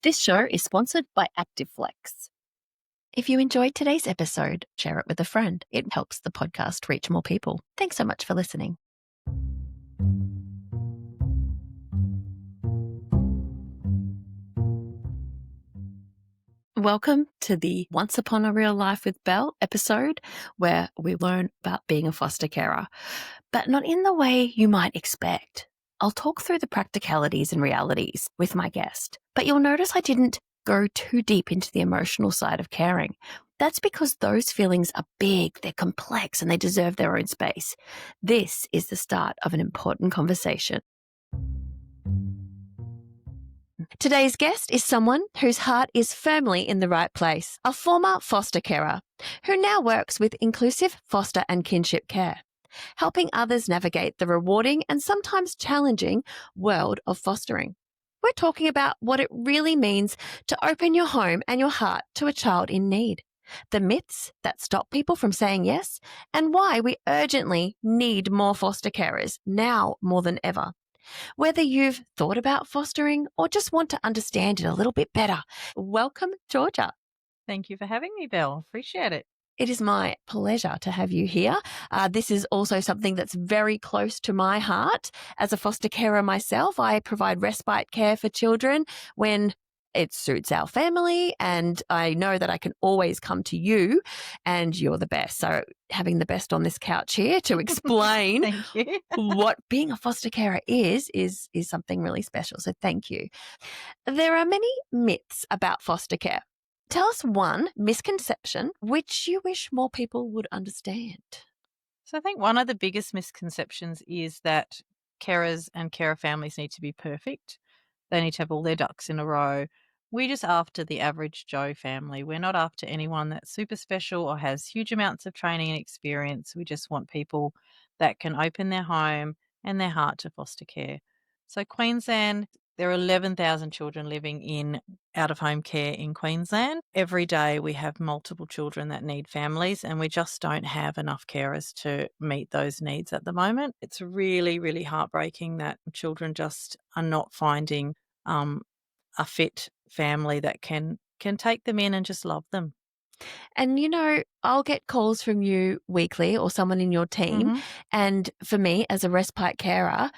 This show is sponsored by ActiveFlex. If you enjoyed today's episode, share it with a friend. It helps the podcast reach more people. Thanks so much for listening. Welcome to the Once Upon a Real Life with Belle episode, where we learn about being a foster carer, but not in the way you might expect. I'll talk through the practicalities and realities with my guest, but you'll notice I didn't go too deep into the emotional side of caring. That's because those feelings are big, they're complex, and they deserve their own space. This is the start of an important conversation. Today's guest is someone whose heart is firmly in the right place, a former foster carer who now works with inclusive foster and kinship care, helping others navigate the rewarding and sometimes challenging world of fostering. We're talking about what it really means to open your home and your heart to a child in need, the myths that stop people from saying yes, and why we urgently need more foster carers now more than ever. Whether you've thought about fostering or just want to understand it a little bit better, welcome, Georgia. Thank you for having me, Belle. Appreciate it. It is my pleasure to have you here. This is also something that's very close to my heart. As a foster carer myself, I provide respite care for children when it suits our family, and I know that I can always come to you, and you're the best. So having the best on this couch here to explain Thank you. what being a foster carer is something really special. So thank you. There are many myths about foster care. Tell us one misconception which you wish more people would understand. So I think one of the biggest misconceptions is that carers and carer families need to be perfect. They need to have all their ducks in a row. We're just after the average Joe family. We're not after anyone that's super special or has huge amounts of training and experience. We just want people that can open their home and their heart to foster care. So Queensland, there are 11,000 children living in out-of-home care in Queensland. Every day we have multiple children that need families, and we just don't have enough carers to meet those needs at the moment. It's really, really heartbreaking that children just are not finding a fit family that can take them in and just love them. And, you know, I'll get calls from you weekly or someone in your team. Mm-hmm. And for me, as a respite carer,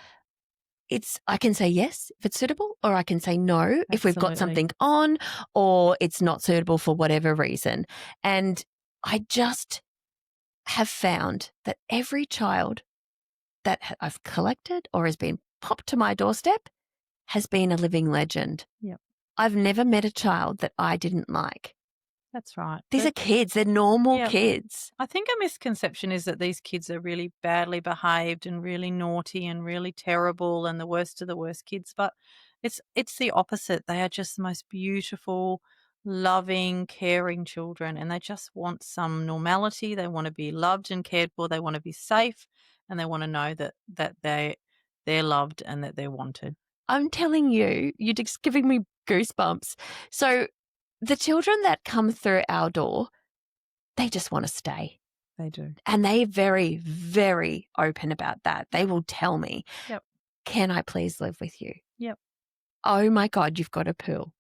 I can say yes if it's suitable, or I can say no if we've got something on or it's not suitable for whatever reason. And I just have found that every child that I've collected or has been popped to my doorstep has been a living legend. Yep. I've never met a child that I didn't like. That's right. These are kids. They're normal kids. I think a misconception is that these kids are really badly behaved and really naughty and really terrible and the worst of the worst kids. But it's the opposite. They are just the most beautiful, loving, caring children, and they just want some normality. They want to be loved and cared for. They want to be safe, and they want to know that they're loved and that they're wanted. I'm telling you, you're just giving me goosebumps. So the children that come through our door, they just want to stay. They do. And they're very, very open about that. They will tell me, Yep. Can I please live with you? Yep. Oh my God, you've got a pool.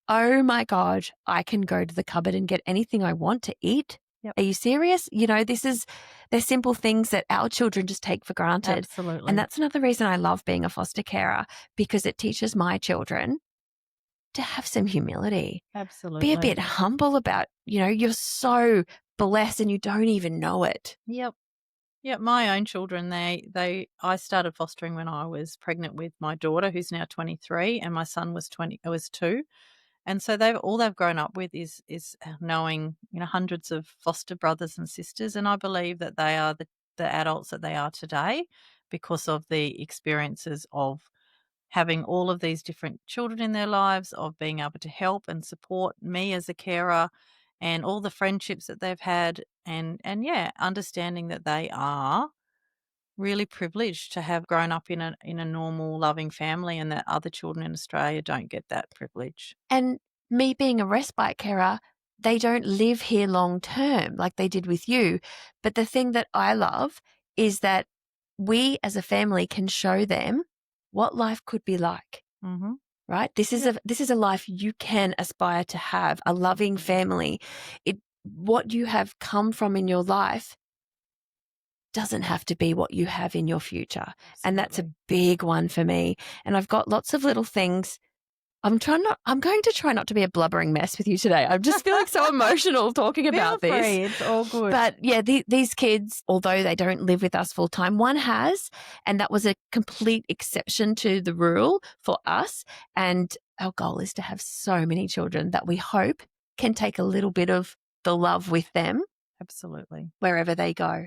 Oh my God, I can go to the cupboard and get anything I want to eat. Yep. Are you serious? You know, they're simple things that our children just take for granted. Absolutely. And that's another reason I love being a foster carer, because it teaches my children to have some humility. Absolutely. Be a bit humble about, you're so blessed and you don't even know it. Yep. Yeah, my own children, I started fostering when I was pregnant with my daughter, who's now 23, and my son was 2. And so they've grown up with is knowing, hundreds of foster brothers and sisters, and I believe that they are the adults that they are today because of the experiences of having all of these different children in their lives, of being able to help and support me as a carer, and all the friendships that they've had, and understanding that they are really privileged to have grown up in a normal, loving family, and that other children in Australia don't get that privilege. And me being a respite carer, they don't live here long term like they did with you. But the thing that I love is that we as a family can show them what life could be like. Mm-hmm. right? This is a life you can aspire to have, a loving family. What you have come from in your life doesn't have to be what you have in your future. And that's a big one for me. And I've got lots of little things. I'm going to try not to be a blubbering mess with you today. I'm just feeling so emotional talking about Feel this. free, it's all good. But yeah, these kids, although they don't live with us full time, one has, and that was a complete exception to the rule for us. And our goal is to have so many children that we hope can take a little bit of the love with them Absolutely. wherever they go.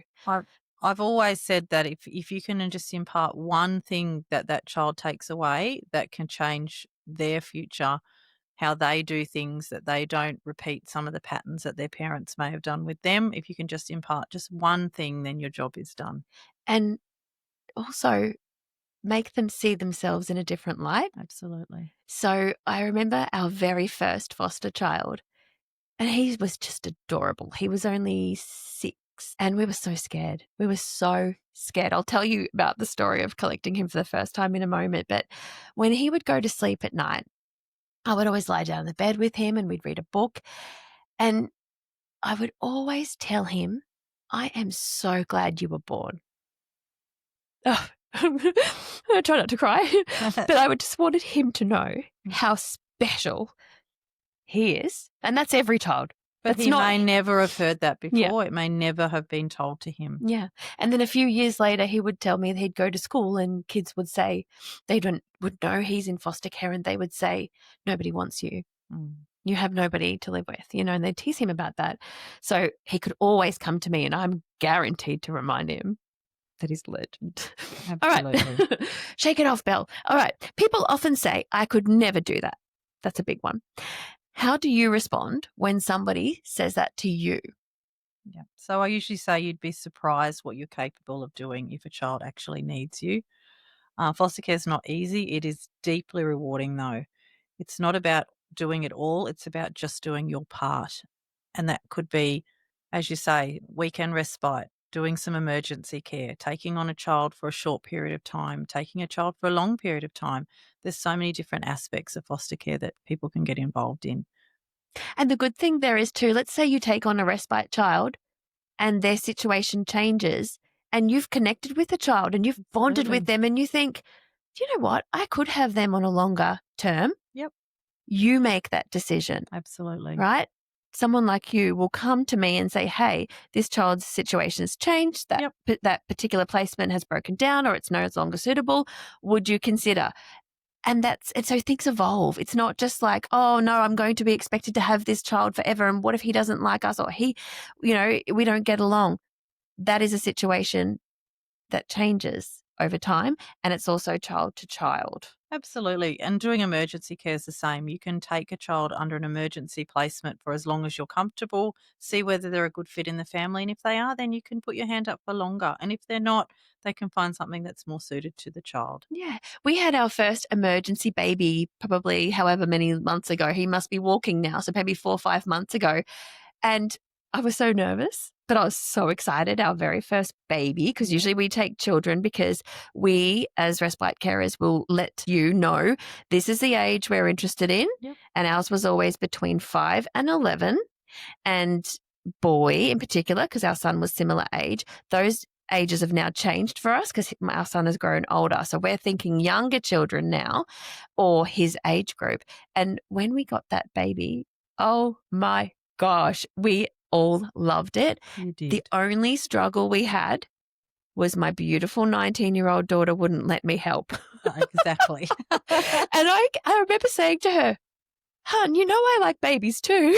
I've always said that if you can just impart one thing that child takes away that can change their future, how they do things, that they don't repeat some of the patterns that their parents may have done with them. If you can just impart just one thing, then your job is done. And also make them see themselves in a different light. Absolutely. So I remember our very first foster child, and he was just adorable. He was only 6, and we were so scared. We were so scared. I'll tell you about the story of collecting him for the first time in a moment. But when he would go to sleep at night, I would always lie down in the bed with him and we'd read a book. And I would always tell him, I am so glad you were born. Oh, I try not to cry, but I would just wanted him to know how special he is. And that's every child. But That's he not, may never have heard that before. Yeah. It may never have been told to him. Yeah. And then a few years later, he would tell me that he'd go to school and kids would say, would know he's in foster care, and they would say, nobody wants you. Mm. You have nobody to live with, and they'd tease him about that. So he could always come to me, and I'm guaranteed to remind him that he's a legend. Absolutely. All right. Shake it off, Belle. All right. People often say, I could never do that. That's a big one. How do you respond when somebody says that to you? Yeah. So I usually say you'd be surprised what you're capable of doing if a child actually needs you. Foster care is not easy. It is deeply rewarding, though. It's not about doing it all. It's about just doing your part. And that could be, as you say, weekend respite, doing some emergency care, taking on a child for a short period of time, taking a child for a long period of time. There's so many different aspects of foster care that people can get involved in. And the good thing there is too, let's say you take on a respite child and their situation changes and you've connected with the child and you've bonded with them and you think, do you know what? I could have them on a longer term. Yep. You make that decision. Absolutely. Right? Someone like you will come to me and say, hey, this child's situation has changed, that particular placement has broken down or it's no longer suitable. Would you consider? And so things evolve. It's not just like, oh no, I'm going to be expected to have this child forever. And what if he doesn't like us or we don't get along? That is a situation that changes over time. And it's also child to child. Absolutely. And doing emergency care is the same. You can take a child under an emergency placement for as long as you're comfortable, see whether they're a good fit in the family. And if they are, then you can put your hand up for longer. And if they're not, they can find something that's more suited to the child. Yeah. We had our first emergency baby probably however many months ago. He must be walking now. So maybe 4 or 5 months ago. And I was so nervous, but I was so excited. Our very first baby, because usually we take children because we as respite carers will let you know this is the age we're interested in. Yep. And ours was always between 5 and 11. And boy in particular, because our son was similar age, those ages have now changed for us because our son has grown older. So we're thinking younger children now or his age group. And when we got that baby, oh my gosh, we all loved it. You did. The only struggle we had was my beautiful 19-year-old daughter wouldn't let me help. Exactly. And I remember saying to her, hon, I like babies too.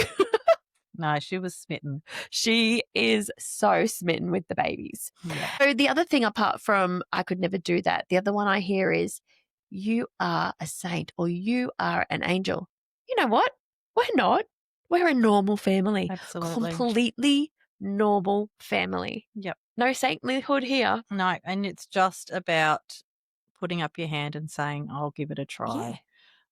No, she was smitten. She is so smitten with the babies. Yeah. So the other thing apart from I could never do that, the other one I hear is you are a saint or you are an angel. You know what? We're not. We're a normal family. Absolutely. Completely normal family. Yep. No saintlyhood here. No, and it's just about putting up your hand and saying, I'll give it a try. Yeah.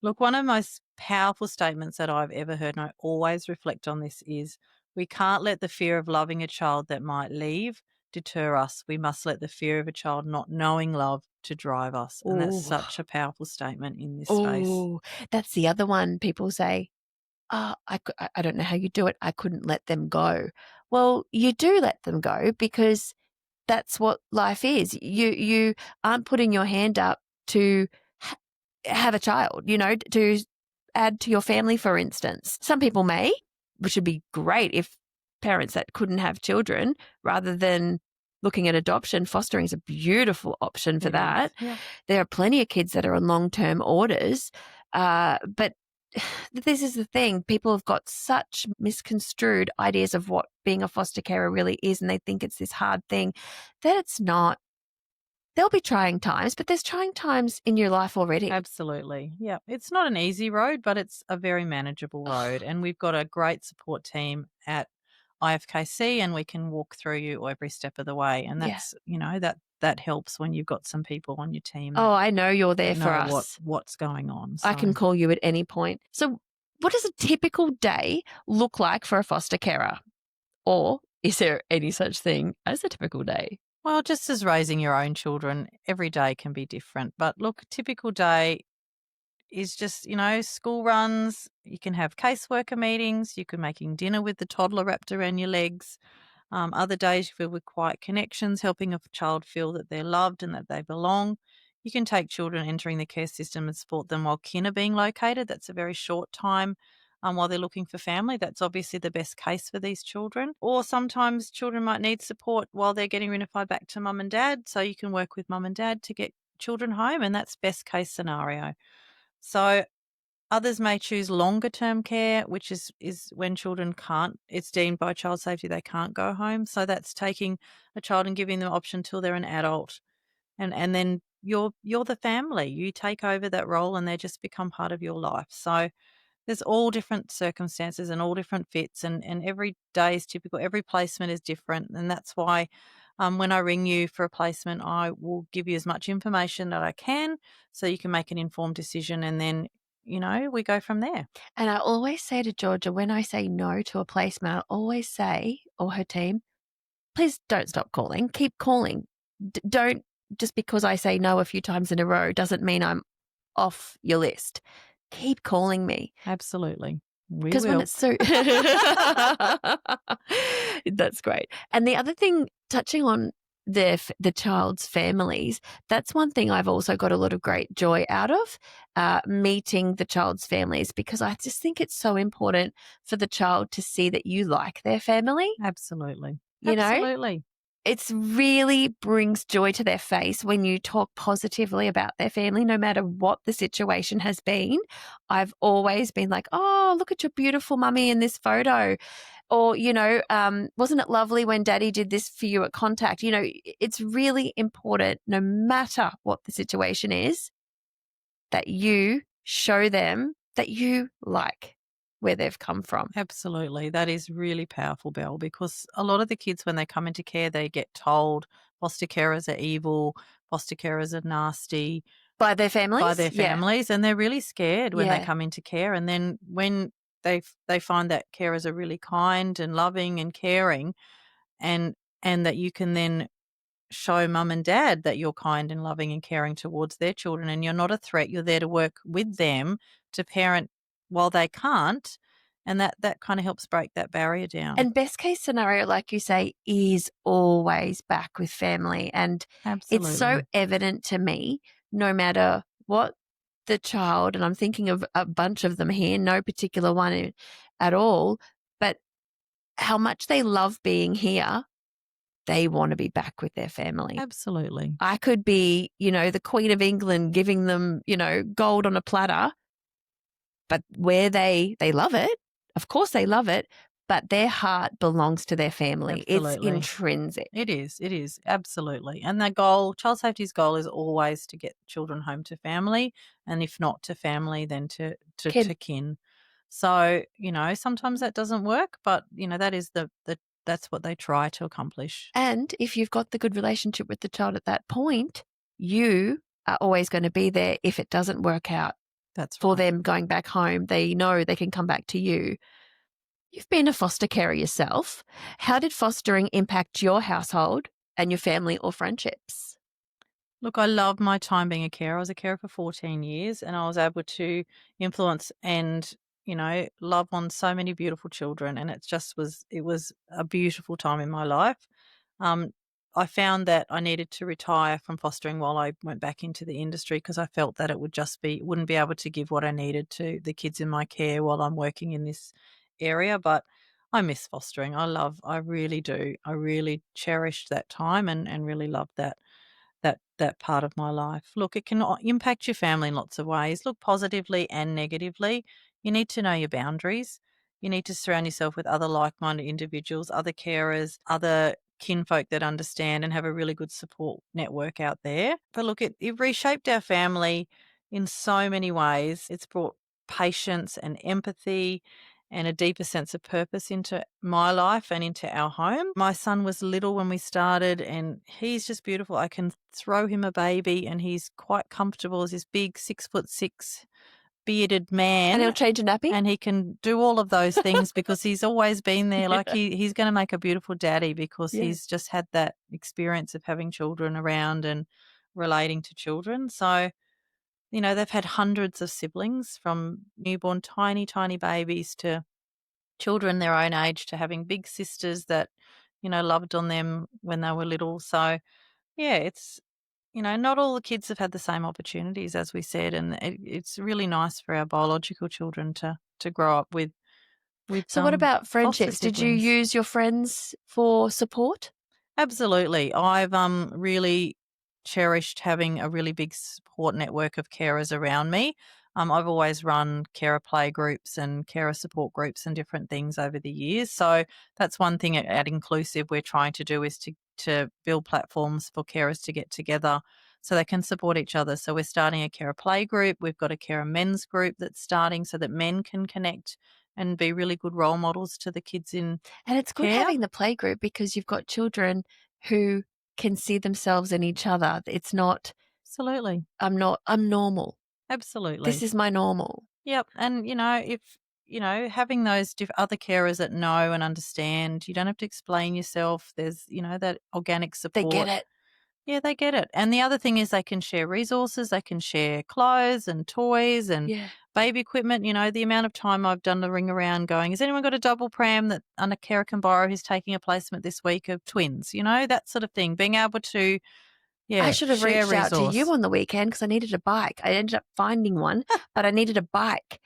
Look, one of the most powerful statements that I've ever heard, and I always reflect on this, is we can't let the fear of loving a child that might leave deter us. We must let the fear of a child not knowing love to drive us. And that's Oh, such a powerful statement in this space. oh, that's the other one. People say, "Oh, I don't know how you do it. I couldn't let them go." Well, you do let them go because that's what life is. You aren't putting your hand up to have a child, to add to your family, for instance. Some people may, which would be great if parents that couldn't have children, rather than looking at adoption, fostering is a beautiful option for It that. is, yeah. There are plenty of kids that are on long-term orders, but this is the thing. People have got such misconstrued ideas of what being a foster carer really is, and they think it's this hard thing that it's not. There'll be trying times, but there's trying times in your life already. Absolutely. Yeah. It's not an easy road, but it's a very manageable road. And we've got a great support team at IFKC, and we can walk through you every step of the way. And Yeah. that's, that helps when you've got some people on your team Oh, I know you're there that for know us. what's going on. I can So call you at any point. So, what does a typical day look like for a foster carer? Or is there any such thing as a typical day? well, just as raising your own children, every day can be different. But look, a typical day is just, school runs. You can have caseworker meetings. You can making dinner with the toddler wrapped around your legs. Other days you feel with quiet connections, helping a child feel that they're loved and that they belong. You can take children entering the care system and support them while kin are being located. That's a very short time while they're looking for family. That's obviously the best case for these children. Or sometimes children might need support while they're getting reunified back to mum and dad. So you can work with mum and dad to get children home, and that's best case scenario. So others may choose longer term care, which is when children can't, it's deemed by child safety they can't go home. So that's taking a child and giving them option till they're an adult. And then you're the family. You take over that role and they just become part of your life. So there's all different circumstances and all different fits, and every day is typical. Every placement is different. And that's why when I ring you for a placement, I will give you as much information that I can so you can make an informed decision, and then, we go from there. And I always say to Georgia, when I say no to a placement, I always say, or her team, please don't stop calling. Keep calling. Don't, just because I say no a few times in a row doesn't mean I'm off your list. Keep calling me. Absolutely. We Because when will. it's so that's great. And the other thing, touching on the child's families, that's one thing I've also got a lot of great joy out of, meeting the child's families, because I just think it's so important for the child to see that you like their family. Absolutely. You know? Absolutely. It's really brings joy to their face when you talk positively about their family, no matter what the situation has been. I've always been like, oh, look at your beautiful mummy in this photo. Or, wasn't it lovely when daddy did this for you at contact? It's really important, no matter what the situation is, that you show them that you like where they've come from. Absolutely. That is really powerful, Belle, because a lot of the kids, when they come into care, they get told foster carers are evil, foster carers are nasty. By their families? By their Yeah. families, and they're really scared when they Yeah. come into care. And then when they find that carers are really kind and loving and caring, and that you can then show mum and dad that you're kind and loving and caring towards their children, and you're not a threat. You're there to work with them to parent while they can't, and that kind of helps break that barrier down. And best case scenario, like you say, is always back with family. And Absolutely. it's so evident to me, no matter what the child, and I'm thinking of a bunch of them here, no particular one at all, but how much they love being here, they want to be back with their family. Absolutely. I could be, the Queen of England giving them, gold on a platter, but where they love it, of course they love it, but their heart belongs to their family. Absolutely. It's intrinsic. It is, absolutely. And the goal, child safety's goal, is always to get children home to family, and if not to family, then to kin. So, sometimes that doesn't work, but, that is that's what they try to accomplish. And if you've got the good relationship with the child at that point, you are always going to be there if it doesn't work out. That's for right. them going back home. They know they can come back to you. You've been a foster carer yourself. How did fostering impact your household and your family or friendships? Look, I love my time being a carer. I was a carer for 14 years and I was able to influence and, love on so many beautiful children. And it was a beautiful time in my life. Um, I found that I needed to retire from fostering while I went back into the industry because I felt that it wouldn't be able to give what I needed to the kids in my care while I'm working in this area. But I miss fostering. I really do. I really cherished that time and really loved that part of my life. Look, it can impact your family in lots of ways. Look, positively and negatively. You need to know your boundaries. You need to surround yourself with other like-minded individuals, other carers, other kinfolk that understand and have a really good support network out there. But look, it reshaped our family in so many ways. It's brought patience and empathy and a deeper sense of purpose into my life and into our home. My son was little when we started and he's just beautiful. I can throw him a baby and he's quite comfortable as this big 6'6" bearded And he'll man. change a nappy? And he can do all of those things because he's always been there. Like Yeah. he's going to make a beautiful daddy because Yeah. he's just had that experience of having children around and relating to children. So, they've had hundreds of siblings from newborn tiny, tiny babies to children their own age to having big sisters that, loved on them when they were little. So, yeah, it's, not all the kids have had the same opportunities, as we said, and it's really nice for our biological children to grow up with So what about foster friendships? Did you siblings. use your friends for support? Absolutely. I've really cherished having a really big support network of carers around me. I've always run carer play groups and carer support groups and different things over the years. So that's one thing at Inclusive we're trying to do is to build platforms for carers to get together so they can support each other. So we're starting a carer play group. We've got a carer men's group that's starting so that men can connect and be really good role models to the kids in And it's good care. having the playgroup because you've got children who can see themselves in each other. It's not, Absolutely. I'm normal. Absolutely. This is my normal. Yep. And, if, having those other carers that know and understand, you don't have to explain yourself. There's, that organic They get support. it. Yeah, they get it. And the other thing is they can share resources, they can share clothes and toys and Yeah. baby equipment. The amount of time I've done the ring around going, has anyone got a double pram that a carer can borrow who's taking a placement this week of twins? That sort of thing. Being able to, I yeah, should have share reached out to you resource. on the weekend because I needed a bike. I ended up finding one, but I needed a bike.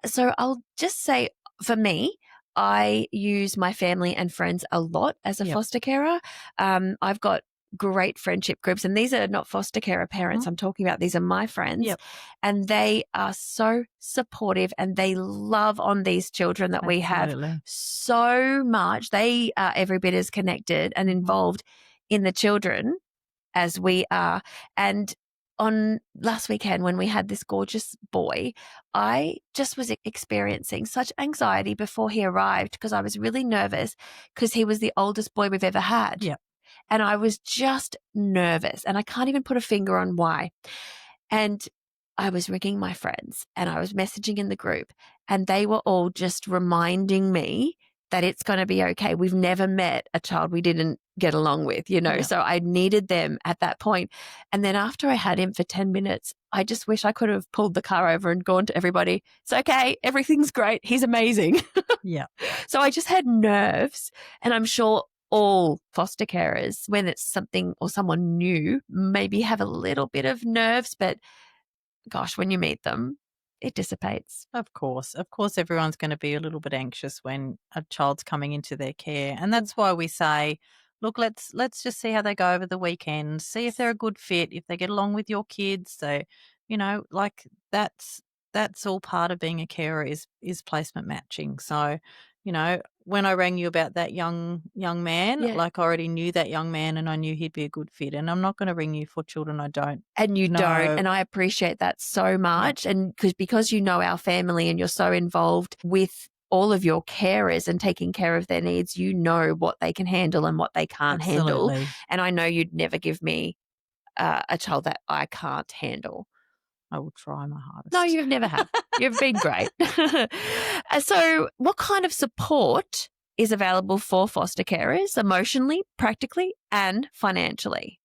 So I'll just say for me, I use my family and friends a lot as a Yep. foster carer. I've got great friendship groups, and these are not foster carer parents I'm talking about. These are my friends, Yep. and they are so supportive and they love on these children that we have Absolutely. so much. They are every bit as connected and involved in the children as we are. And on last weekend, when we had this gorgeous boy, I just was experiencing such anxiety before he arrived because I was really nervous because he was the oldest boy we've ever had. Yep. And I was just nervous and I can't even put a finger on why. And I was ringing my friends and I was messaging in the group and they were all just reminding me that it's going to be okay. We've never met a child we didn't get along with, Yeah. so I needed them at that point. And then after I had him for 10 minutes, I just wish I could have pulled the car over and gone to everybody. It's okay. Everything's great. He's amazing. Yeah. So I just had nerves, and I'm sure all foster carers, when it's something or someone new, maybe have a little bit of nerves, but gosh, when you meet them, it dissipates. Of course. Of course, everyone's going to be a little bit anxious when a child's coming into their care. And that's why we say, look, let's just see how they go over the weekend, see if they're a good fit, if they get along with your kids. So, like that's all part of being a carer is placement matching. So, when I rang you about that young man, Yeah. like I already knew that young man and I knew he'd be a good fit. And I'm not going to ring you for children I don't And you don't. know. And I appreciate that so much. And because you know our family and you're so involved with all of your carers and taking care of their needs, you know what they can handle and what they can't handle. Absolutely. And I know you'd never give me a child that I can't handle. I will try my hardest. No, you've never have. You've been great. So what kind of support is available for foster carers emotionally, practically, and financially?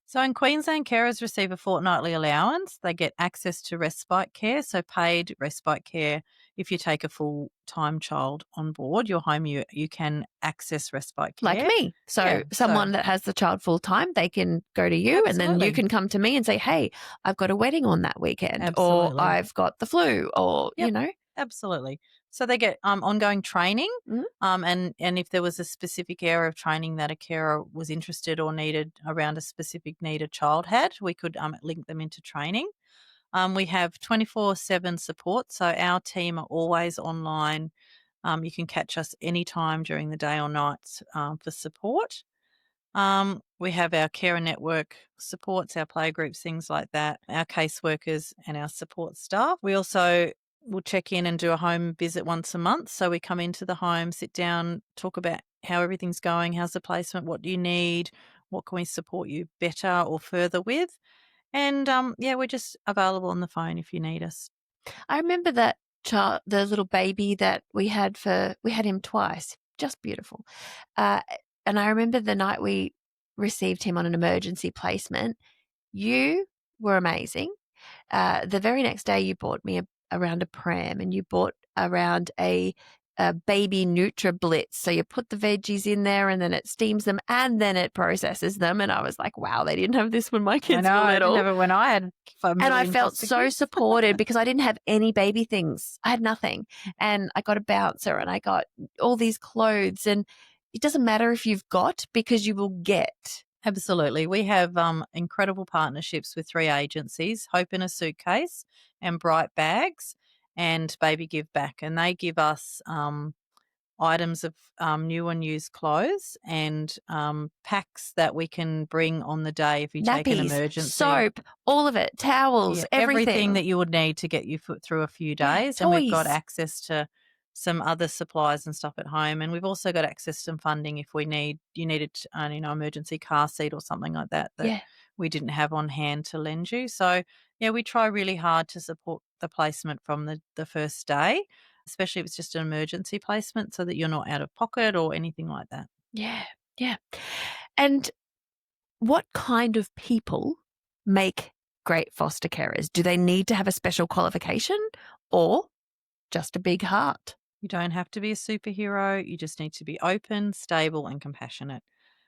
So in Queensland, carers receive a fortnightly allowance. They get access to respite care, so paid respite care. If you take a full-time child on board your home, you can access respite Like care. me. So Yeah, someone that has the child full time, they can go to you and then you absolutely. can come to me and say, hey, I've got a wedding on that weekend or Absolutely. I've got the flu or, Yep, absolutely. So they get ongoing training, Mhm. and if there was a specific area of training that a carer was interested or needed around a specific need a child had, we could link them into training. We have 24/7 support, so our team are always online. You can catch us anytime during the day or nights for support. We have our carer network supports, our playgroups, things like that, our caseworkers and our support staff. We also will check in and do a home visit once a month. So we come into the home, sit down, talk about how everything's going, how's the placement, what do you need, what can we support you better or further with. And yeah, we're just available on the phone if you need us. I remember that child, the little baby that we had him twice, just beautiful. Uh, and I remember the night we received him on an emergency placement, you were amazing. The very next day, you bought me around a pram and you bought around a baby NutriBlitz. So you put the veggies in there and then it steams them and then it processes them. And I was like, wow, they didn't have this when my I kids know, were I didn't little. have it when I had a And I million felt foster so kids. supported because I didn't have any baby things. I had nothing. And I got a bouncer and I got all these clothes. And it doesn't matter if you've got because you will get. Absolutely. We have incredible partnerships with 3 agencies, Hope in a Suitcase and Bright Bags and Baby Give Back. And they give us items of new and used clothes and packs that we can bring on the day if you take an Nappies, emergency. soap, all of it, towels, Yeah, everything everything. that you would need to get you through a few Yeah, days, and we've got toys. access to some other supplies and stuff at home, and we've also got access to some funding if you needed, emergency car seat or something like that that Yeah. we didn't have on hand to lend you. So, yeah, we try really hard to support the placement from the first day, especially if it's just an emergency placement so that you're not out of pocket or anything like that. Yeah. Yeah. And what kind of people make great foster carers? Do they need to have a special qualification or just a big heart? You don't have to be a superhero. You just need to be open, stable, and compassionate.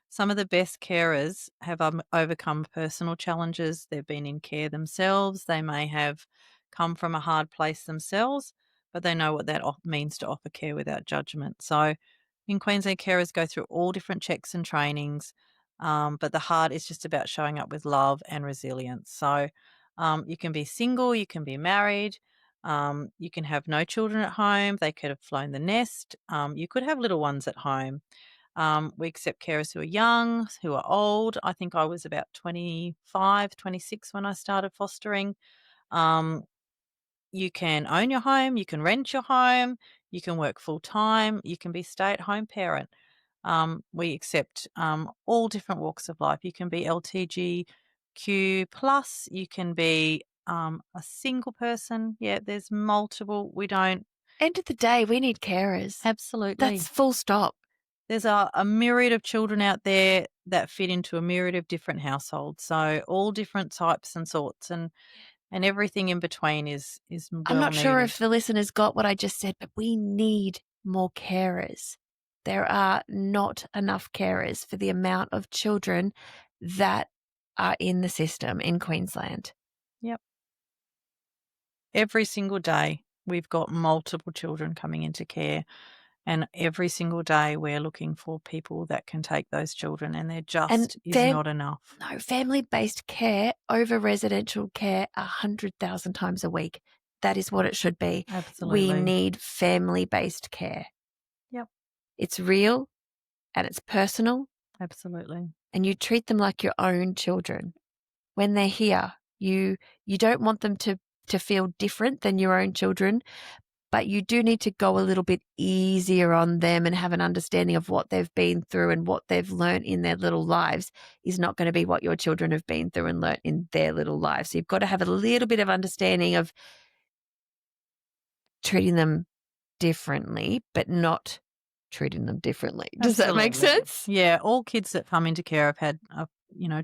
Some of the best carers have overcome personal challenges. They've been in care themselves. They may have come from a hard place themselves, but they know what that means to offer care without judgment. So, in Queensland, carers go through all different checks and trainings, but the heart is just about showing up with love and resilience. So, you can be single, you can be married, you can have no children at home. They could have flown the nest. You could have little ones at home. We accept carers who are young, who are old. I think I was about 25, 26 when I started fostering. Um, you can own your home, you can rent your home, you can work full time, you can be stay at home parent. We accept all different walks of life. You can be LTGQ plus, you can be a single person. Yeah, there's multiple. We don't End of the day, we need carers. absolutely. That's full stop. There's a myriad of children out there that fit into a myriad of different households. So all different types and sorts and everything in between is I'm well not sure needed. if the listeners got what I just said, but we need more carers. There are not enough carers for the amount of children that are in the system in Queensland. Yep. Every single day, we've got multiple children coming into care, and every single day we're looking for people that can take those children, and there And just is not enough. no, family-based care over residential care 100,000 times a week. That is what it should be. We Absolutely. need family-based care. Yep, It's real and it's personal absolutely. and you treat them like your own children. When they're here, you don't want them to feel different than your own children, but you do need to go a little bit easier on them and have an understanding of what they've been through and what they've learned in their little lives is not going to be what your children have been through and learnt in their little lives. So you've got to have a little bit of understanding of treating them differently, but not treating them differently. Does that make Absolutely. sense? Yeah, all kids that come into care have had,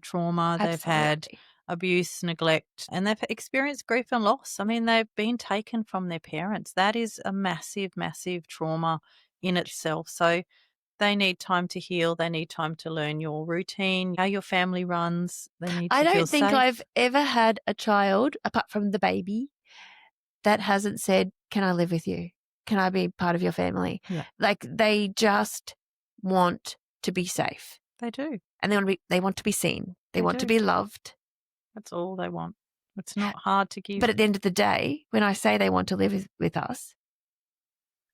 trauma, they've had Absolutely. abuse, neglect, and they've experienced grief and loss. I mean, they've been taken from their parents. That is a massive, massive trauma in itself. So they need time to heal. They need time to learn your routine, how your family runs. They need I to feel don't think I've safe. ever had a child, apart from the baby, that hasn't said, "Can I live with you? Can I be part of your family?" Yeah, Like, they just want to be safe, they do. and they want to be seen. They They want to do. be loved. That's all they want. It's not hard to give. But at the end of the day, when I say they want to live with us,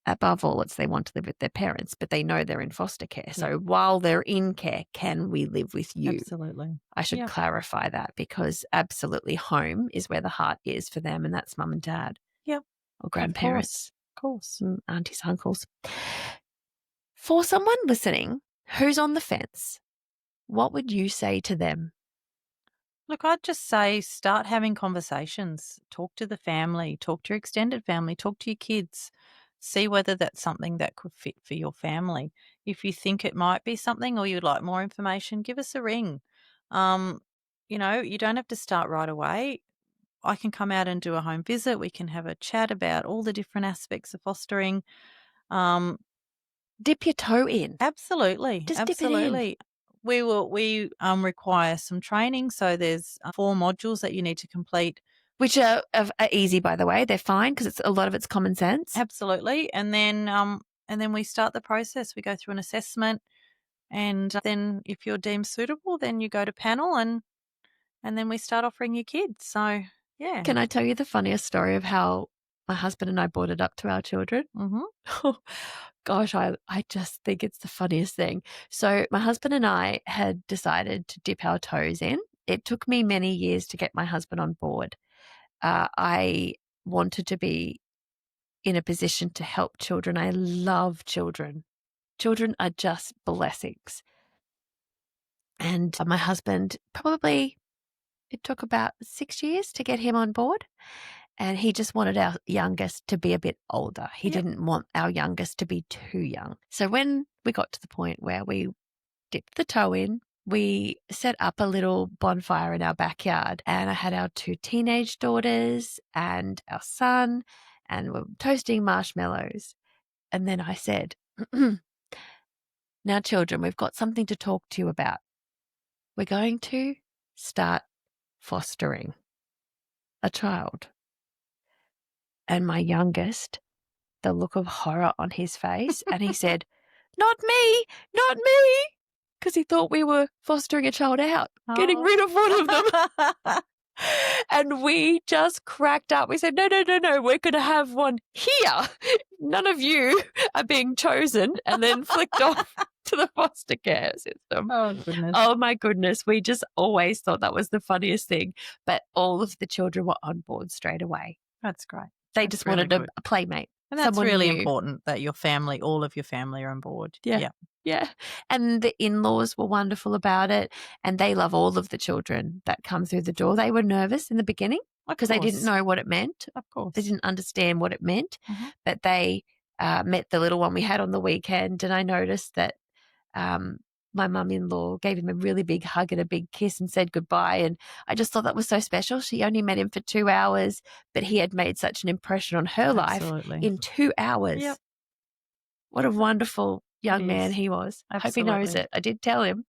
above all, it's they want to live with their parents, but they know they're in foster care. Yeah. So while they're in care, can we live with you? Absolutely. I should Yep. clarify that, because absolutely home is where the heart is for them, and that's mum and dad Yep. or Of grandparents, course. aunties, uncles. For someone listening who's on the fence, what would you say to them? Look, I'd just say start having conversations. Talk to the family, talk to your extended family, talk to your kids. See whether that's something that could fit for your family. If you think it might be something or you'd like more information, give us a ring. Um, you don't have to start right away. I can come out and do a home visit. We can have a chat about all the different aspects of fostering. Um, Dip your toe in. Absolutely, Just dip it in. absolutely. We require some training, so there's 4 modules that you need to complete. Which are easy, by the way. They're fine because a lot of it's common sense. Absolutely, and then we start the process. We go through an assessment, and then if you're deemed suitable, then you go to panel, and then we start offering you kids. So, yeah. Can I tell you the funniest story of how my husband and I brought it up to our children? Mhm. Gosh, I just think it's the funniest thing. So my husband and I had decided to dip our toes in. It took me many years to get my husband on board. I wanted to be in a position to help children. I love children. Children are just blessings. And my husband, probably it took about 6 years to get him on board. And he just wanted our youngest to be a bit older. He Yep. didn't want our youngest to be too young. So when we got to the point where we dipped the toe in, we set up a little bonfire in our backyard, and I had our 2 teenage daughters and our son, and we're toasting marshmallows. And then I said, "Now, children, we've got something to talk to you about. We're going to start fostering a child." And my youngest, the look of horror on his face, and he said, "Not me, not me," because he thought we were fostering a child out, getting rid of one of them. Oh. And we just cracked up. We said, "No, no, no, no, we're going to have one here. None of you are being chosen," and then flicked off to the foster care system. Oh, goodness. Oh, my goodness. We just always thought that was the funniest thing. But all of the children were on board straight away. That's great. They That's just really wanted good. a playmate. And that's someone really new. important that your family, all of your family are on board. Yeah. Yeah. And the in-laws were wonderful about it. And they love all of the children that come through the door. They were nervous in the beginning Of because they didn't course. know what it meant. Of course. They didn't understand what it meant. Mhm. But they met the little one we had on the weekend. And I noticed that my mum-in-law gave him a really big hug and a big kiss and said goodbye. And I just thought that was so special. She only met him for 2 hours, but he had made such an impression on her Absolutely. life in 2 hours. Yep. What a wonderful young man is. he was. I hope he knows Absolutely. it. I did tell him.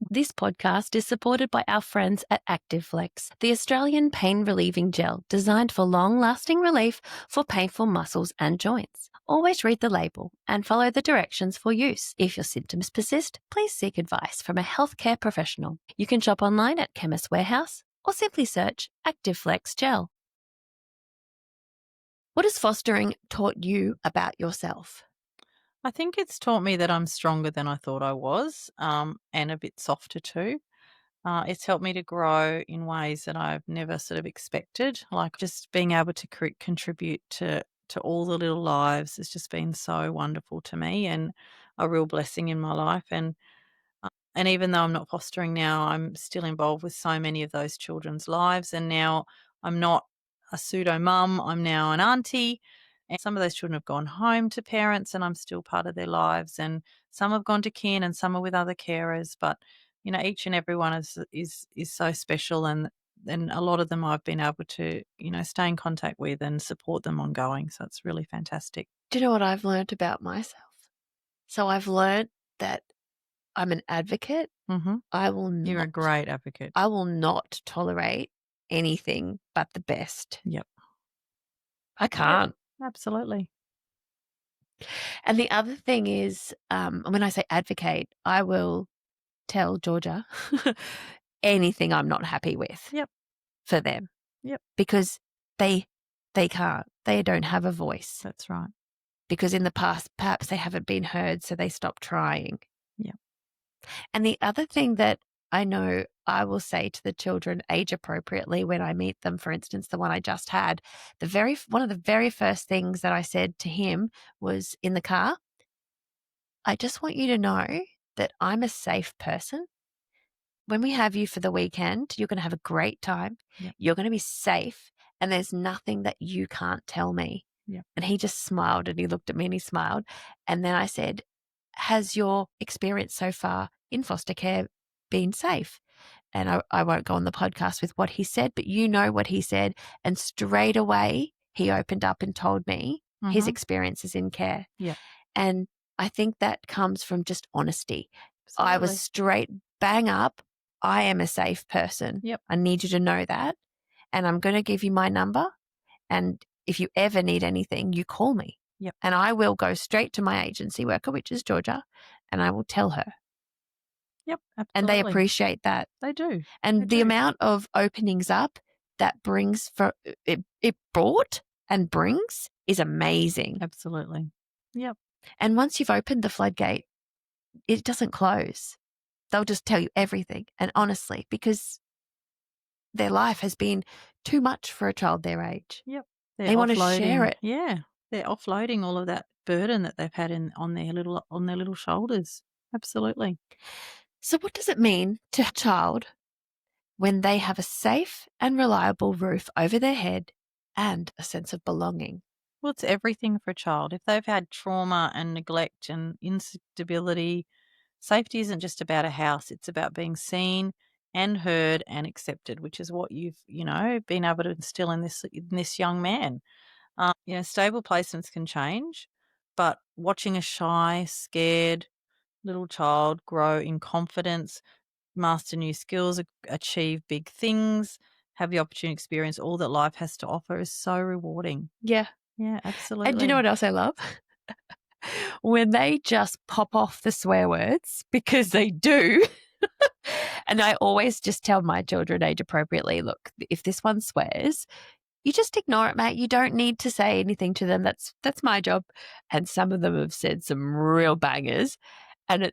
This podcast is supported by our friends at ActiveFlex, the Australian pain relieving gel designed for long-lasting relief for painful muscles and joints. Always read the label and follow the directions for use. If your symptoms persist, please seek advice from a healthcare professional. You can shop online at Chemist Warehouse or simply search ActiveFlex Gel. What has fostering taught you about yourself? I think it's taught me that I'm stronger than I thought I was, and a bit softer too. It's helped me to grow in ways that I've never sort of expected. Like just being able to contribute to all the little lives has just been so wonderful to me and a real blessing in my life. And even though I'm not fostering now, I'm still involved with so many of those children's lives. And now I'm not a pseudo mum. I'm now an auntie. And some of those children have gone home to parents and I'm still part of their lives. And some have gone to kin and some are with other carers. But, each and every one is so special, and a lot of them I've been able to, stay in contact with and support them ongoing. So it's really fantastic. Do you know what I've learned about myself? So I've learned that I'm an advocate. Mm-hmm. I will You're a not great advocate. I will not tolerate anything but the best. Yep. I can't. Absolutely. And the other thing is, when I say advocate, I will tell Georgia anything I'm not happy with Yep. for them. Yep. Because they can't. They don't have a voice. That's right. Because in the past, perhaps they haven't been heard, so they stop trying. Yeah. And the other thing that I know I will say to the children age appropriately when I meet them, for instance, the one I just had, one of the very first things that I said to him was in the car, I just want you to know that I'm a safe person. When we have you for the weekend, you're going to have a great time. Yep. You're going to be safe, and there's nothing that you can't tell me. Yep. And he just smiled and he looked at me and he smiled. And then I said, has your experience so far in foster care been safe? And I won't go on the podcast with what he said, but you know what he said. And straight away, he opened up and told me his experiences in care. Yeah. And I think that comes from just honesty. Absolutely. I was straight bang up. I am a safe person. Yep. I need you to know that. And I'm going to give you my number. And if you ever need anything, you call me. Yep. And I will go straight to my agency worker, which is Georgia, and I will tell her. Yep, absolutely. And they appreciate that. They do. And the amount of openings up that brings for it brought and brings is amazing. Absolutely. Yep. And once you've opened the floodgate, it doesn't close. They'll just tell you everything. And honestly, because their life has been too much for a child their age. Yep. They want to share it. Yeah. They're offloading all of that burden that they've had on their little shoulders. Absolutely. So what does it mean to a child when they have a safe and reliable roof over their head and a sense of belonging? Well, it's everything for a child. If they've had trauma and neglect and instability, safety isn't just about a house. It's about being seen and heard and accepted, which is what you've, been able to instill in this young man. Stable placements can change, but watching a shy, scared little child grow in confidence, master new skills, achieve big things, have the opportunity to experience all that life has to offer is so rewarding. Yeah. Yeah, absolutely. And do you know what else I love? When they just pop off the swear words, because they do. And I always just tell my children age appropriately, look, if this one swears, you just ignore it, mate. You don't need to say anything to them. That's my job. And some of them have said some real bangers. And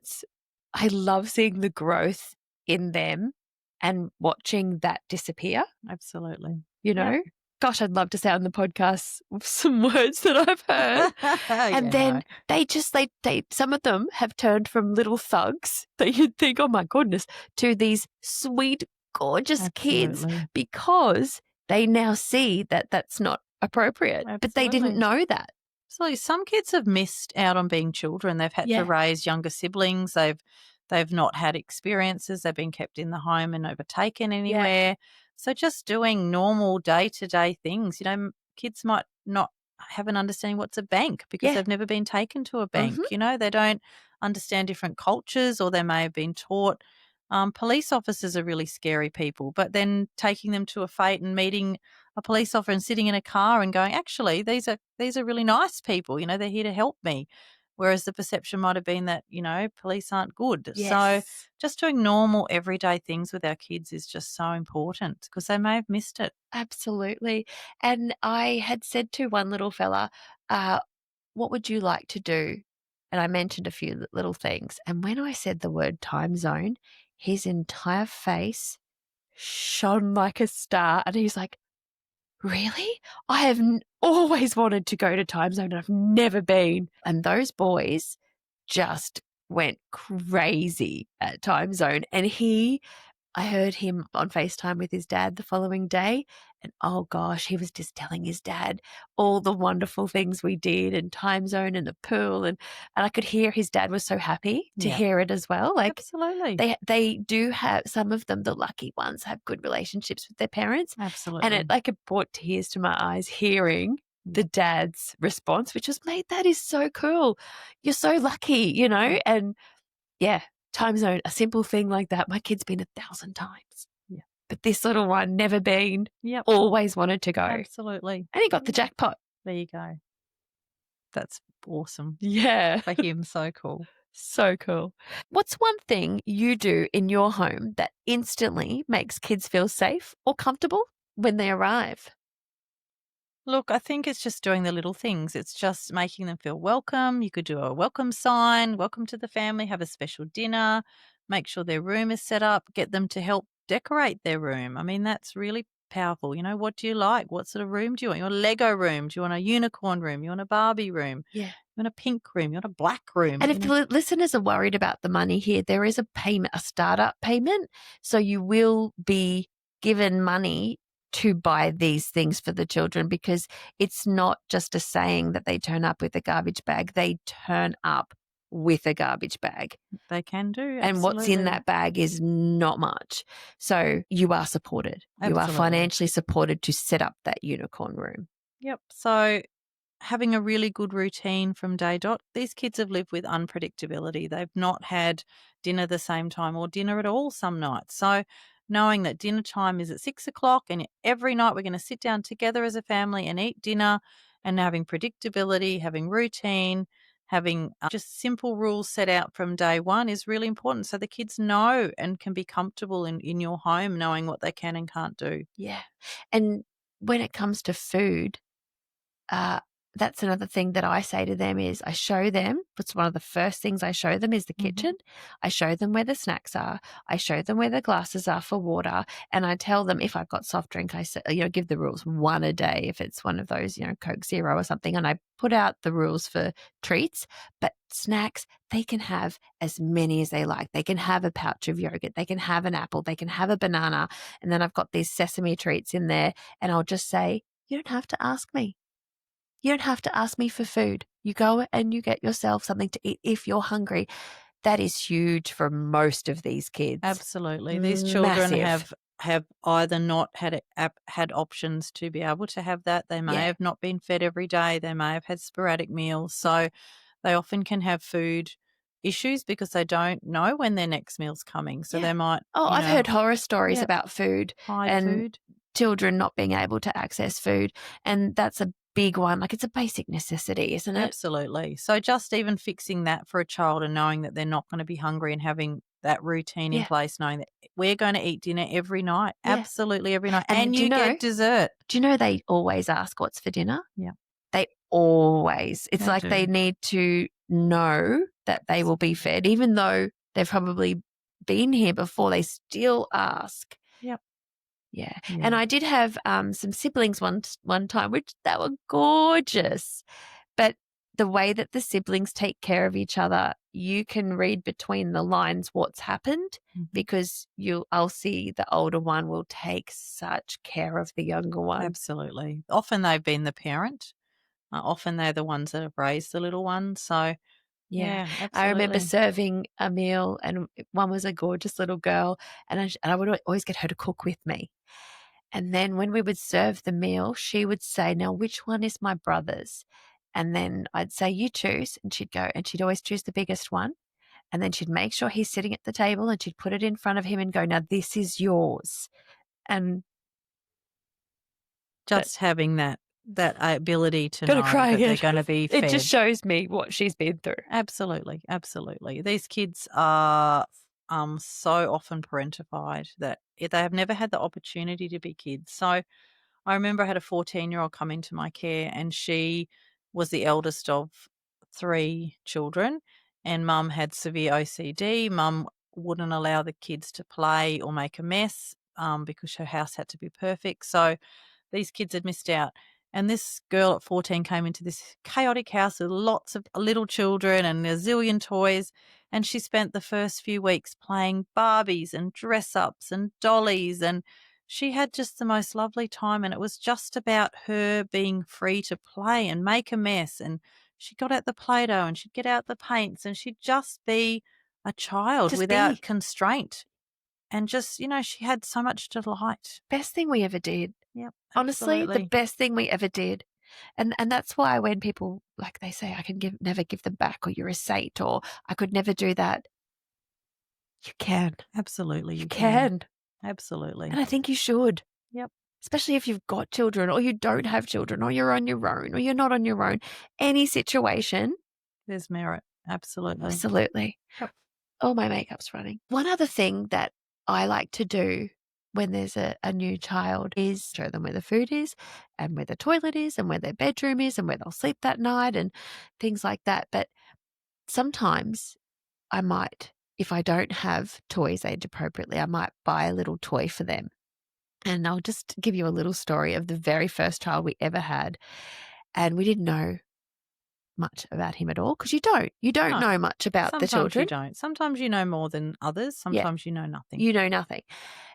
I love seeing the growth in them and watching that disappear. Absolutely. Yep. Gosh, I'd love to say on the podcast some words that I've heard. And then they some of them have turned from little thugs that you'd think, oh my goodness, to these sweet, gorgeous kids because they now see that that's not appropriate. Absolutely. But they didn't know that. So some kids have missed out on being children. They've had to raise younger siblings. They've not had experiences. They've been kept in the home and overtaken anywhere. Yeah. So just doing normal day-to-day things, kids might not have an understanding what's a bank because they've never been taken to a bank. Mm-hmm. They don't understand different cultures, or they may have been taught police officers are really scary people, but then taking them to a fete and meeting a police officer and sitting in a car and going, actually, these are really nice people. They're here to help me. Whereas the perception might have been that, police aren't good. Yes. So just doing normal everyday things with our kids is just so important because they may have missed it. Absolutely. And I had said to one little fella, what would you like to do? And I mentioned a few little things. And when I said the word time zone, his entire face shone like a star. And he's like, really? I have always wanted to go to time zone and I've never been. And those boys just went crazy at time zone. And I heard him on FaceTime with his dad the following day, And oh gosh, he was just telling his dad all the wonderful things we did and time zone and the pool. And I could hear his dad was so happy to Yeah. hear it as well. Like Absolutely. they do have, some of them, the lucky ones, have good relationships with their parents. Absolutely. And it brought tears to my eyes hearing the dad's response, which was, mate, that is so cool. You're so lucky, you know? And yeah, time zone, a simple thing like that. My kid's been 1,000 times. Yeah. But this little one, never been, Yep. always wanted to go. Absolutely. And he got the jackpot. There you go. That's awesome. Yeah. For him, so cool. So cool. What's one thing you do in your home that instantly makes kids feel safe or comfortable when they arrive? Look, I think it's just doing the little things. It's just making them feel welcome. You could do a welcome sign, welcome to the family, have a special dinner, make sure their room is set up, get them to help decorate their room. I mean, that's really powerful. You know, what do you like? What sort of room do you want? You want a Lego room? Do you want a unicorn room? You want a Barbie room? Yeah. You want a pink room? You want a black room? And if the listeners are worried about the money here, there is a payment, a startup payment. So you will be given money to buy these things for the children, because it's not just a saying that they turn up with a garbage bag. They turn up with a garbage bag. They can do. Absolutely. And what's in that bag is not much. So you are supported. You are Absolutely. financially supported to set up that unicorn room. Yep. So having a really good routine from day dot. These kids have lived with unpredictability. They've not had dinner the same time or dinner at all some nights. So knowing that dinner time is at 6 o'clock and every night we're going to sit down together as a family and eat dinner, and having predictability, having routine, having just simple rules set out from day one is really important. So the kids know and can be comfortable in your home, knowing what they can and can't do. Yeah. And when it comes to food, that's another thing that I say to them is I show them, it's one of the first things I show them is the kitchen. I show them where the snacks are. I show them where the glasses are for water. And I tell them if I've got soft drink, I say, give the rules, one a day. If it's one of those, Coke Zero or something, and I put out the rules for treats, but snacks, they can have as many as they like. They can have a pouch of yogurt. They can have an apple. They can have a banana. And then I've got these sesame treats in there, and I'll just say, you don't have to ask me. You don't have to ask me for food. You go and you get yourself something to eat if you're hungry. That is huge for most of these kids. Absolutely. These children Massive. have either not had options to be able to have that. They may have not been fed every day. They may have had sporadic meals. So they often can have food issues because they don't know when their next meal's coming. So they might. I've heard horror stories Yep. about food hide and food. children not being able to access food. And that's a big one. Like, it's a basic necessity, isn't it? Absolutely. So just even fixing that for a child and knowing that they're not going to be hungry and having that routine in place, knowing that we're going to eat dinner every night. Yeah. Absolutely every night. And And you get dessert. Do you know they always ask what's for dinner? Yeah. They always. It's They like do. they need to know that they will be fed, even though they've probably been here before, they still ask. Yep. Yeah. Yeah. And I did have some siblings one time, which they were gorgeous. But the way that the siblings take care of each other, you can read between the lines what's happened, because I'll see the older one will take such care of the younger one. Absolutely. Often they've been the parent. Often they're the ones that have raised the little one. So, yeah, absolutely. I remember serving a meal, and one was a gorgeous little girl, and I would always get her to cook with me. And then when we would serve the meal, she would say, now, which one is my brother's? And then I'd say, you choose. And she'd go, and she'd always choose the biggest one. And then she'd make sure he's sitting at the table, and she'd put it in front of him and go, now, this is yours. And just having that ability to know gotta cry that they're again. going to be fed. It just shows me what she's been through. Absolutely. Absolutely. These kids are so often parentified that they have never had the opportunity to be kids. So I remember I had a 14-year-old come into my care, and she was the eldest of 3 children, and mum had severe OCD. Mum wouldn't allow the kids to play or make a mess because her house had to be perfect. So these kids had missed out. And this girl at 14 came into this chaotic house with lots of little children and a zillion toys. And she spent the first few weeks playing Barbies and dress-ups and dollies. And she had just the most lovely time, and it was just about her being free to play and make a mess, and she got out the Play-Doh and she'd get out the paints and she'd just be a child Just without be. constraint, and just, she had so much delight. Best thing we ever did. Yep, Honestly, the absolutely. best thing we ever did. And that's why when people, like, they say, "I can never give them back," or "You're a saint," or "I could never do that." You can. Absolutely, You you can. can. Absolutely. And I think you should, Yep, especially if you've got children or you don't have children or you're on your own or you're not on your own. Any situation, there's merit. Absolutely. absolutely. Yep. Oh, my makeup's running. One other thing that I like to do when there's a new child is show them where the food is and where the toilet is and where their bedroom is and where they'll sleep that night and things like that. But sometimes I might, if I don't have toys age appropriately, I might buy a little toy for them. And I'll just give you a little story of the very first child we ever had. And we didn't know much about him at all because you don't. You don't No, know much about the sometimes you children. don't. Sometimes you know more than others. Yeah, Sometimes you know nothing. you know nothing.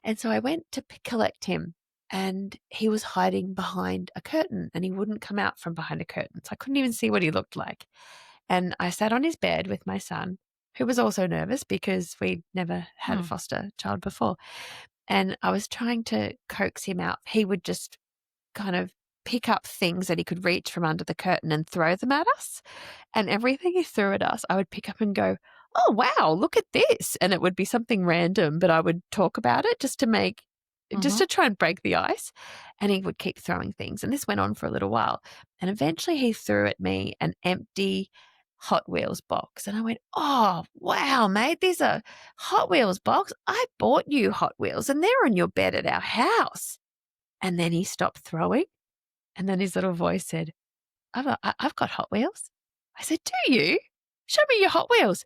And so I went to collect him and he was hiding behind a curtain and he wouldn't come out from behind a curtain. So I couldn't even see what he looked like. And I sat on his bed with my son, who was also nervous because we'd never had a Hmm. foster child before. And I was trying to coax him out. He would just kind of pick up things that he could reach from under the curtain and throw them at us. And everything he threw at us, I would pick up and go, "Oh, wow, look at this." And it would be something random, but I would talk about it just Mhm. to try and break the ice. And he would keep throwing things. And this went on for a little while. And eventually he threw at me an empty Hot Wheels box. And I went, "Oh, wow, mate, these are Hot Wheels box. I bought you Hot Wheels and they're on your bed at our house." And then he stopped throwing. And then his little voice said, I've got Hot Wheels." I said, "Do you? Show me your Hot Wheels."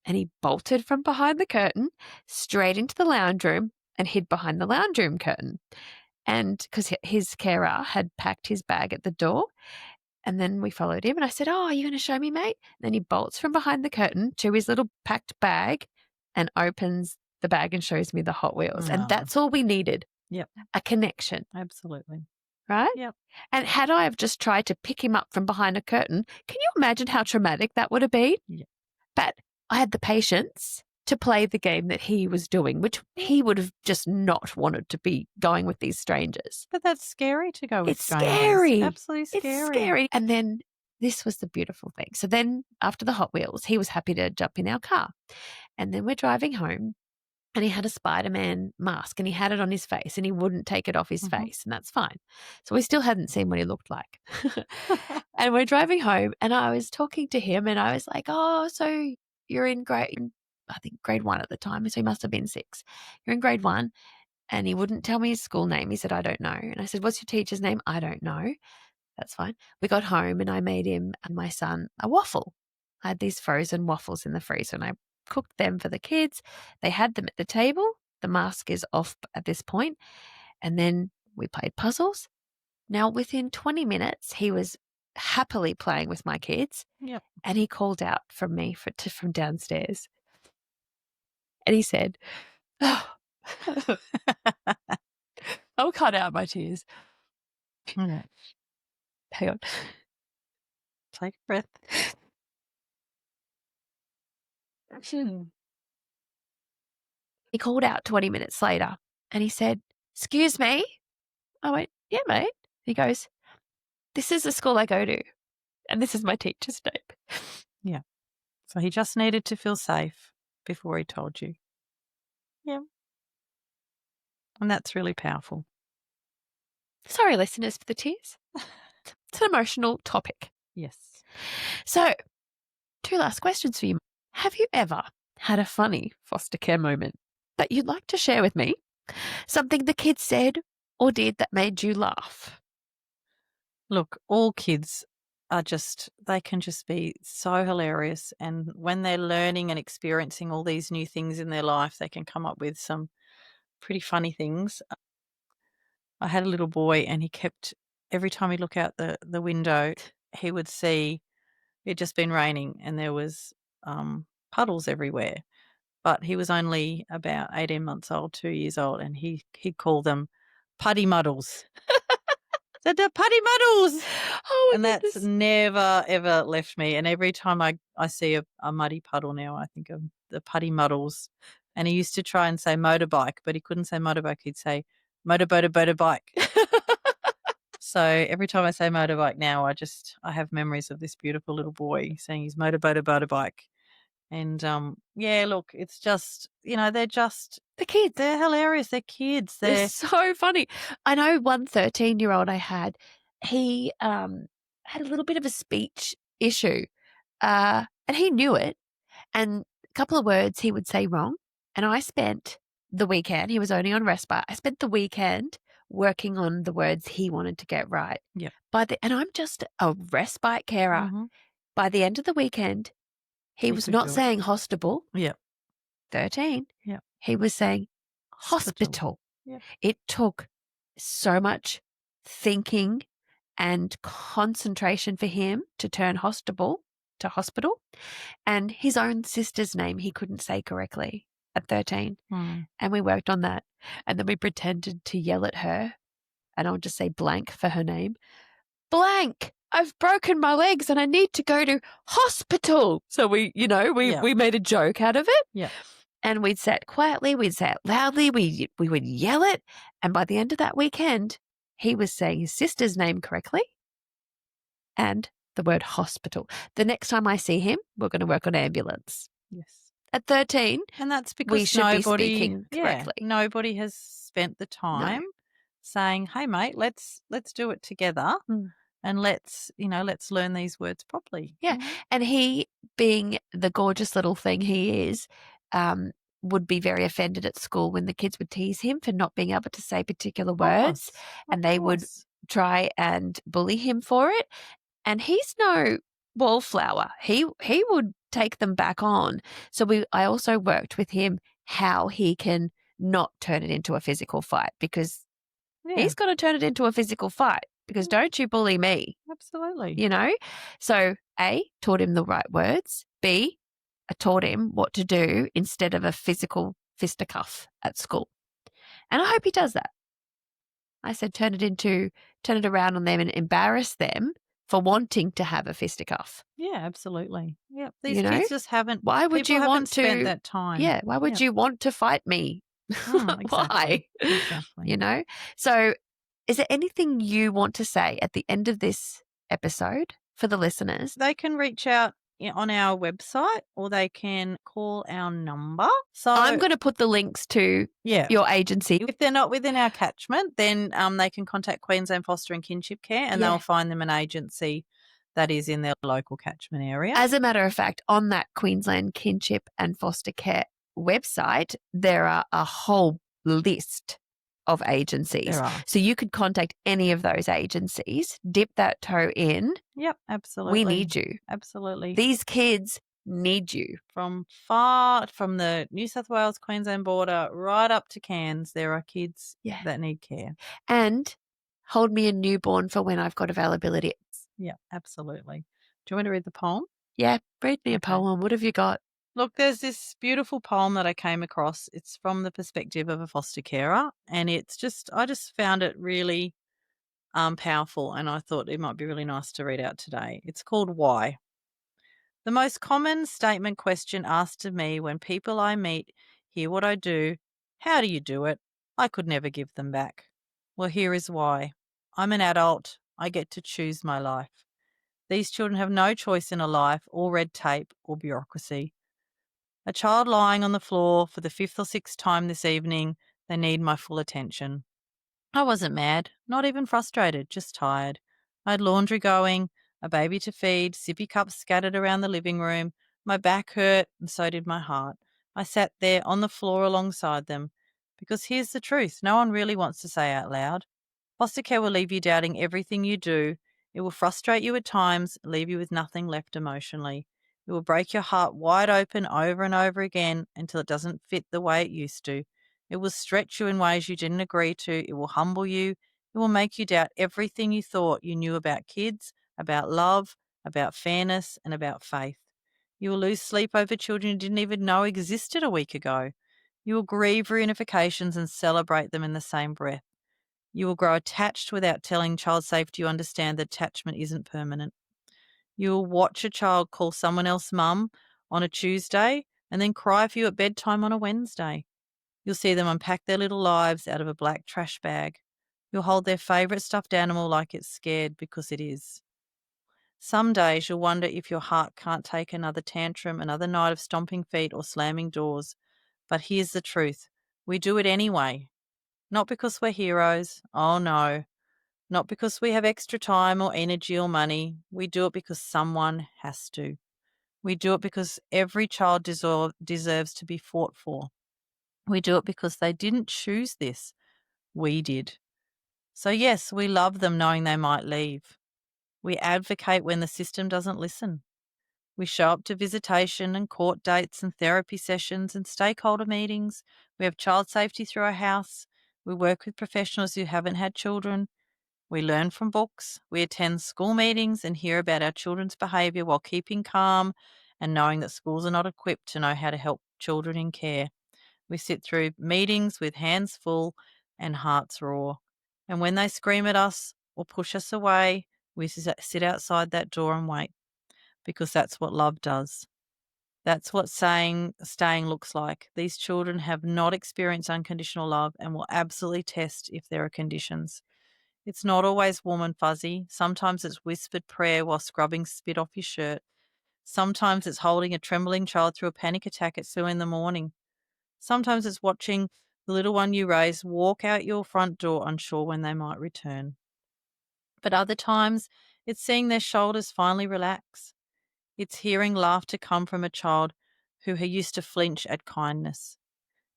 And he bolted from behind the curtain straight into the lounge room and hid behind the lounge room curtain. And because his carer had packed his bag at the door, and then we followed him. And I said, "Oh, are you going to show me, mate?" And then he bolts from behind the curtain to his little packed bag and opens the bag and shows me the Hot Wheels. And Ah, that's all we needed, yep, a connection, absolutely. right? Yep. And had I have just tried to pick him up from behind a curtain, can you imagine how traumatic that would have been? Yep. But I had the patience to play the game that he was doing, which he would have just not wanted to be going with these strangers. But that's scary to go with It's strangers. scary. Absolutely It's scary. scary. And then this was the beautiful thing. So then after the Hot Wheels, he was happy to jump in our car. And then we're driving home and he had a Spider-Man mask and he had it on his face and he wouldn't take it off his Mhm. face, and that's fine. So we still hadn't seen what he looked like. And we're driving home and I was talking to him and I was like, "Oh, so you're in I think grade 1 at the time, so he must have been 6. You're in grade 1." And he wouldn't tell me his school name. He said, "I don't know." And I said, "What's your teacher's name?" "I don't know." That's fine. We got home and I made him and my son a waffle. I had these frozen waffles in the freezer and I cooked them for the kids. They had them at the table. The mask is off at this point. And then we played puzzles. Now, within 20 minutes, he was happily playing with my kids Yep. and he called out from me from downstairs. And he said, "Oh," I'll cut out my tears. Okay. Hang on. Take a breath. He called out 20 minutes later and he said, "Excuse me." I went, "Yeah, mate." He goes, "This is the school I go to and this is my teacher's name." Yeah. So he just needed to feel safe before he told you. Yeah. And that's really powerful. Sorry, listeners, for the tears. It's an emotional topic. Yes. So, 2 last questions for you. Have you ever had a funny foster care moment that you'd like to share with me? Something the kids said or did that made you laugh? Look, all kids they can just be so hilarious. And when they're learning and experiencing all these new things in their life, they can come up with some pretty funny things. I had a little boy and he kept, every time he looked out the window, he would see it had just been raining and there was puddles everywhere. But he was only about 18 months old, 2 years old, and he'd call them putty muddles. Said the putty muddles. Oh, And my that's goodness. never, ever left me. And every time I see a muddy puddle now, I think of the putty muddles. And he used to try and say motorbike, but he couldn't say motorbike. He'd say motorbike. So every time I say motorbike now, I have memories of this beautiful little boy saying he's motorbike. And yeah, look, it's just, they're just, The kids. they're hilarious. They're kids. They're They're so funny. I know one 13-year-old I had, he had a little bit of a speech issue, and he knew it. And a couple of words he would say wrong. And I spent the weekend, he was only on respite. I spent the weekend working on the words he wanted to get right. yeah. And I'm just a respite carer. Mhm. By the end of the weekend, he was could not do it. saying hostable, Yeah. 13. Yeah. He was saying Hospital. hospital. Yeah. It took so much thinking and concentration for him to turn hospital to hospital. And his own sister's name he couldn't say correctly at 13. And we worked on that. And then we pretended to yell at her. And I'll just say blank for her name. Blank, I've broken my legs and I need to go to hospital. So we made a joke out of it. Yeah. And we'd say it quietly, we'd say it loudly, we would yell it. And by the end of that weekend, he was saying his sister's name correctly and the word hospital. The next time I see him, we're going to work on ambulance. Yes. At 13, And that's because we should be speaking correctly. Nobody has spent the time saying, "Hey, mate, let's do it together, and let's learn these words properly." Yeah. And he, being the gorgeous little thing he is, would be very offended at school when the kids would tease him for not being able to say particular words, and they would try and bully him for it. And he's no wallflower. He would take them back on. So I also worked with him how he can not turn it into a physical fight, because he's got to turn it into a physical fight, because don't you bully me. Absolutely. So A, taught him the right words. B, I taught him what to do instead of a physical fisticuff at school. And I hope he does that. I said turn it around on them and embarrass them for wanting to have a fisticuff. Yeah, absolutely. Yeah, these kids just haven't. Why would you want to spend that time? Yeah, why would you want to fight me? Exactly. Why? Exactly. So, is there anything you want to say at the end of this episode for the listeners? They can reach out on our website, or they can call our number. So I'm going to put the links to your agency. If they're not within our catchment, then they can contact Queensland Foster and Kinship Care, and they'll find them an agency that is in their local catchment area. As a matter of fact, on that Queensland Kinship and Foster Care website, there are a whole list of agencies. There are. So you could contact any of those agencies, dip that toe in. Yep, absolutely. We need you. Absolutely. These kids need you. From the New South Wales, Queensland border right up to Cairns, there are kids that need care. And hold me a newborn for when I've got availability. Yeah, absolutely. Do you want to read the poem? Yeah, read me a poem. What have you got? Look, there's this beautiful poem that I came across. It's from the perspective of a foster carer, and I just found it really powerful, and I thought it might be really nice to read out today. It's called Why. The most common statement question asked of me when people I meet hear what I do: how do you do it? I could never give them back. Well, here is why. I'm an adult. I get to choose my life. These children have no choice in a life, or red tape, or bureaucracy. A child lying on the floor for the 5th or 6th time this evening, they need my full attention. I wasn't mad, not even frustrated, just tired. I had laundry going, a baby to feed, sippy cups scattered around the living room. My back hurt, and so did my heart. I sat there on the floor alongside them. Because here's the truth, no one really wants to say out loud. Foster care will leave you doubting everything you do. It will frustrate you at times, leave you with nothing left emotionally. It will break your heart wide open over and over again until it doesn't fit the way it used to. It will stretch you in ways you didn't agree to. It will humble you. It will make you doubt everything you thought you knew about kids, about love, about fairness, and about faith. You will lose sleep over children you didn't even know existed a week ago. You will grieve reunifications and celebrate them in the same breath. You will grow attached without telling child safety you understand that attachment isn't permanent. You will watch a child call someone else mum on a Tuesday and then cry for you at bedtime on a Wednesday. You'll see them unpack their little lives out of a black trash bag. You'll hold their favourite stuffed animal like it's scared because it is. Some days you'll wonder if your heart can't take another tantrum, another night of stomping feet or slamming doors. But here's the truth. We do it anyway. Not because we're heroes. Oh no. Not because we have extra time or energy or money. We do it because someone has to. We do it because every child deserves to be fought for. We do it because they didn't choose this. We did. So yes, we love them knowing they might leave. We advocate when the system doesn't listen. We show up to visitation and court dates and therapy sessions and stakeholder meetings. We have child safety through our house. We work with professionals who haven't had children. We learn from books. We attend school meetings and hear about our children's behaviour while keeping calm and knowing that schools are not equipped to know how to help children in care. We sit through meetings with hands full and hearts raw. And when they scream at us or push us away, we sit outside that door and wait, because that's what love does. That's what staying looks like. These children have not experienced unconditional love and will absolutely test if there are conditions. It's not always warm and fuzzy. Sometimes it's whispered prayer while scrubbing spit off your shirt. Sometimes it's holding a trembling child through a panic attack at 2 a.m. Sometimes it's watching the little one you raised walk out your front door unsure when they might return. But other times it's seeing their shoulders finally relax. It's hearing laughter come from a child who used to flinch at kindness.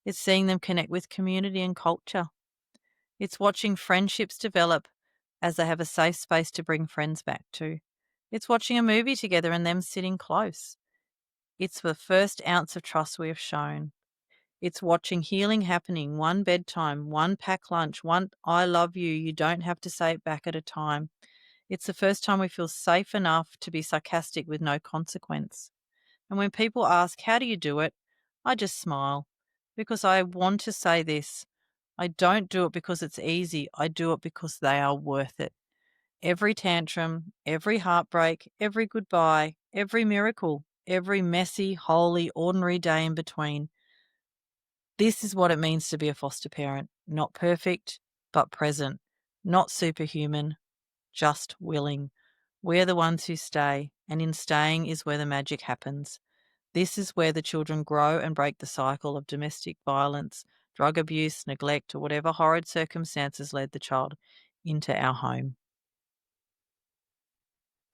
It's seeing them connect with community and culture. It's watching friendships develop as they have a safe space to bring friends back to. It's watching a movie together and them sitting close. It's the first ounce of trust we have shown. It's watching healing happening, one bedtime, one packed lunch, one I love you, you don't have to say it back at a time. It's the first time we feel safe enough to be sarcastic with no consequence. And when people ask, how do you do it? I just smile because I want to say this. I don't do it because it's easy. I do it because they are worth it. Every tantrum, every heartbreak, every goodbye, every miracle, every messy, holy, ordinary day in between. This is what it means to be a foster parent. Not perfect, but present. Not superhuman, just willing. We're the ones who stay, and in staying is where the magic happens. This is where the children grow and break the cycle of domestic violence, drug abuse, neglect, or whatever horrid circumstances led the child into our home.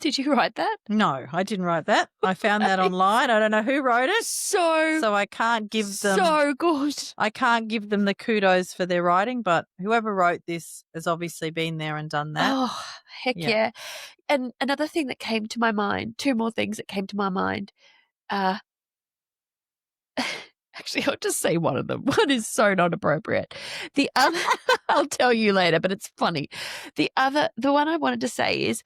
Did you write that? No, I didn't write that. I found that online. I don't know who wrote it. So I can't give them so good. I can't give them the kudos for their writing, but whoever wrote this has obviously been there and done that. Oh, heck yeah. And another thing that came to my mind, two more things that came to my mind. Actually, I'll just say one of them. One is so not appropriate. The other, I'll tell you later, but it's funny. The one I wanted to say is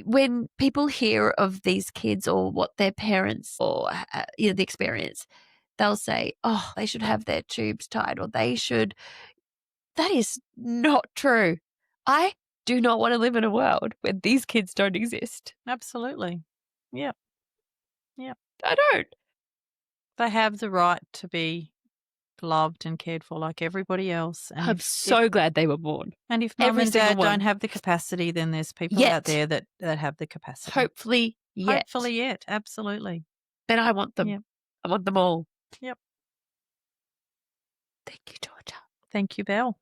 when people hear of these kids or what their parents or the experience, they'll say, "Oh, they should have their tubes tied," or "They should." That is not true. I do not want to live in a world where these kids don't exist. Absolutely. Yep. I don't. They have the right to be loved and cared for like everybody else. And I'm so glad they were born. and if mum every and single dad one. don't have the capacity, then there's people out there that have the capacity. Hopefully yet. Hopefully yet. Absolutely. But I want them. Yep. I want them all. Yep. Thank you, Georgia. Thank you, Belle.